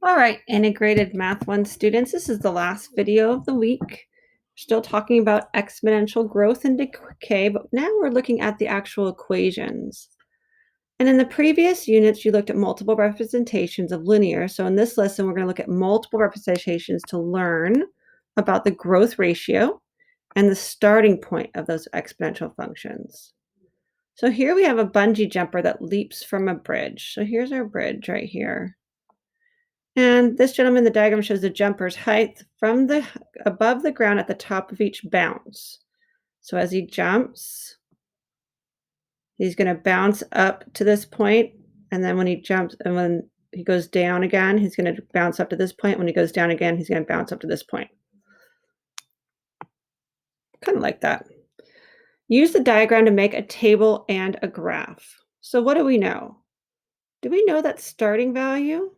All right, integrated Math 1 students, this is the last video of the week. We're still talking about exponential growth and decay, but now we're looking at the actual equations. And in the previous units, you looked at multiple representations of linear. So in this lesson, we're going to look at multiple representations to learn about the growth ratio and the starting point of those exponential functions. So here we have a bungee jumper that leaps from a bridge. So here's our bridge right here. And this gentleman, the diagram shows the jumper's height from above the ground at the top of each bounce. So as he jumps, he's going to bounce up to this point, and then when he jumps and when he goes down again, he's going to bounce up to this point. When he goes down again, he's going to bounce up to this point. Kind of like that. Use the diagram to make a table and a graph. So what do we know? Do we know that starting value?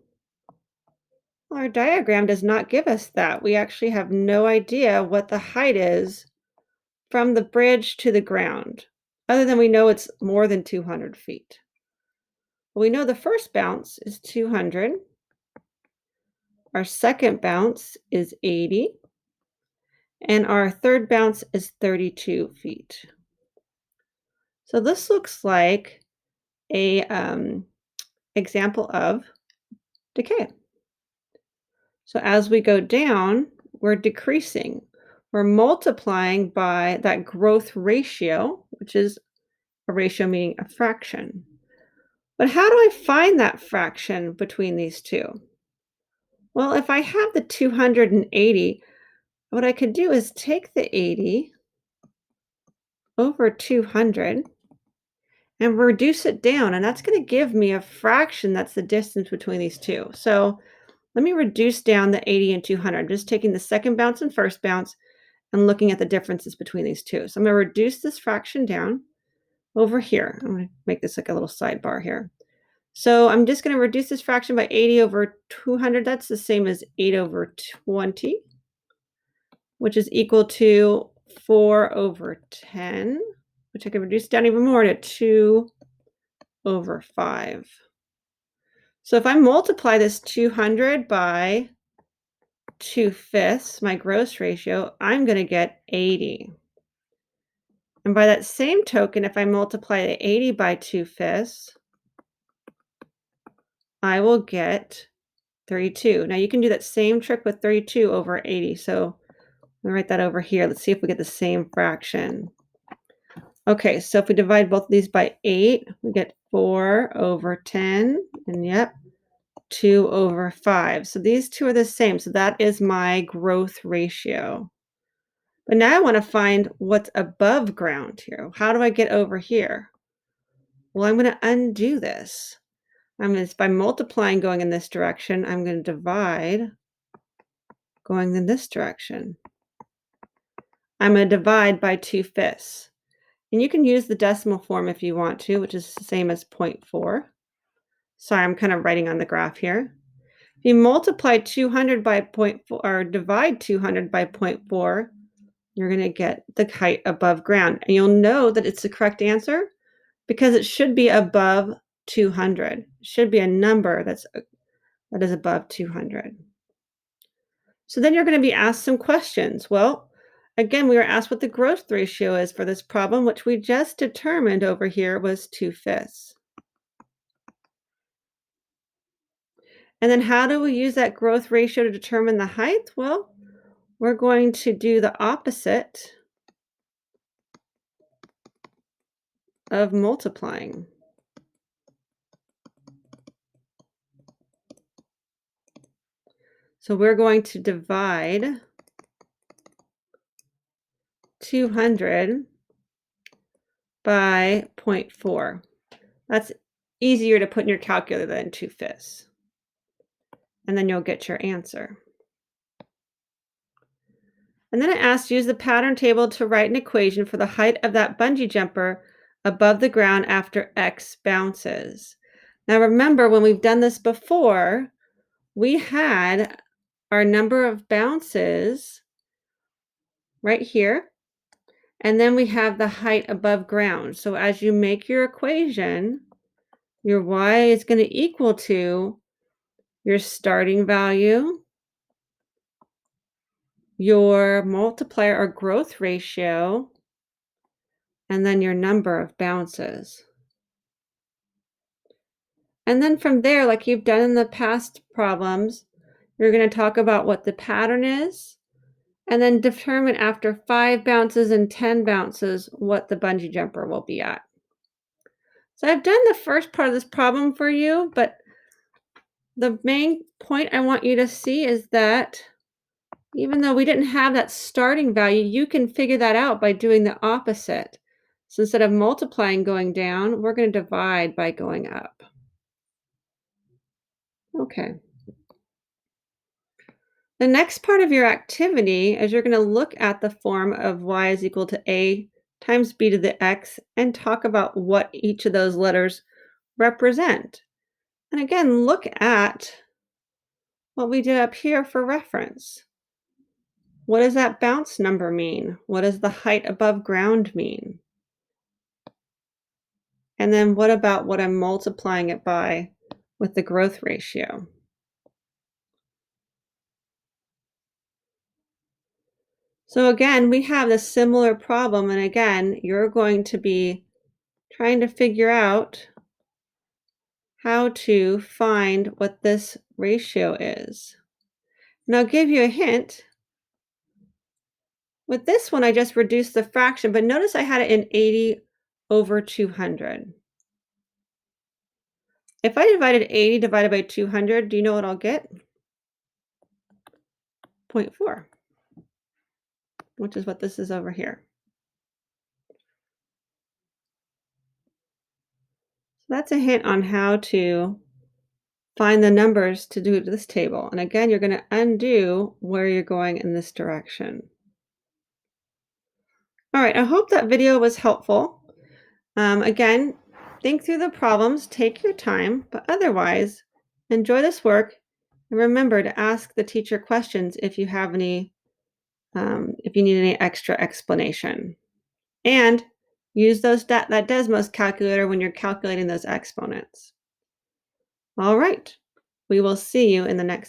Well, our diagram does not give us that. We actually have no idea what the height is from the bridge to the ground, other than we know it's more than 200 feet. Well, we know the first bounce is 200. Our second bounce is 80. And our third bounce is 32 feet. So this looks like a example of decay. So as we go down, we're decreasing. We're multiplying by that growth ratio, which is a ratio meaning a fraction. But how do I find that fraction between these two? Well, if I have the 280, what I could do is take the 80 over 200 and reduce it down, and that's going to give me a fraction that's the distance between these two. So let me reduce down the 80 and 200. I'm just taking the second bounce and first bounce and looking at the differences between these two. So I'm going to reduce this fraction down over here. I'm going to make this like a little sidebar here. So I'm just going to reduce this fraction by 80 over 200. That's the same as 8 over 20, which is equal to 4 over 10, which I can reduce down even more to 2 over 5. So if I multiply this 200 by 2/5, my gross ratio, I'm going to get 80. And by that same token, if I multiply the 80 by 2/5, I will get 32. Now you can do that same trick with 32 over 80. So let me write that over here. Let's see if we get the same fraction. Okay, so if we divide both of these by 8, we get 4 over 10. And yep, 2 over 5. So these two are the same. So that is my growth ratio. But now I want to find what's above ground here. How do I get over here? Well, I'm going to undo this. By multiplying going in this direction, I'm going to divide going in this direction. I'm going to divide by 2/5. And you can use the decimal form if you want to, which is the same as 0.4. Sorry, I'm kind of writing on the graph here. If you multiply 200 by 0.4 or divide 200 by 0.4, you're going to get the height above ground. And you'll know that it's the correct answer because it should be above 200. It should be a number that is above 200. So then you're going to be asked some questions. Well, again, we were asked what the growth ratio is for this problem, which we just determined over here was 2/5. And then how do we use that growth ratio to determine the height? Well, we're going to do the opposite of multiplying. So we're going to divide 200 by 0.4. That's easier to put in your calculator than 2/5. And then you'll get your answer. And then it asks, use the pattern table to write an equation for the height of that bungee jumper above the ground after X bounces. Now remember, when we've done this before, we had our number of bounces right here, and then we have the height above ground. So as you make your equation, your y is going to equal to your starting value, your multiplier or growth ratio, and then your number of bounces. And then from there, like you've done in the past problems, you're going to talk about what the pattern is, and then determine after 5 bounces and 10 bounces what the bungee jumper will be at. So I've done the first part of this problem for you, but the main point I want you to see is that even though we didn't have that starting value, you can figure that out by doing the opposite. So instead of multiplying going down, we're going to divide by going up. Okay. The next part of your activity is you're going to look at the form of y is equal to a times b to the x and talk about what each of those letters represent. And again, look at what we did up here for reference. What does that bounce number mean? What does the height above ground mean? And then what about what I'm multiplying it by with the growth ratio? So again, we have a similar problem. And again, you're going to be trying to figure out how to find what this ratio is. And I'll give you a hint. With this one, I just reduced the fraction, but notice I had it in 80 over 200. If I divided 80 divided by 200, do you know what I'll get? 0.4, which is what this is over here. So that's a hint on how to find the numbers to do this table. And again, you're going to undo where you're going in this direction. All right, I hope that video was helpful. Again, think through the problems, take your time, but otherwise, enjoy this work. And remember to ask the teacher questions if you have any, if you need any extra explanation. And use that Desmos calculator when you're calculating those exponents. All right, we will see you in the next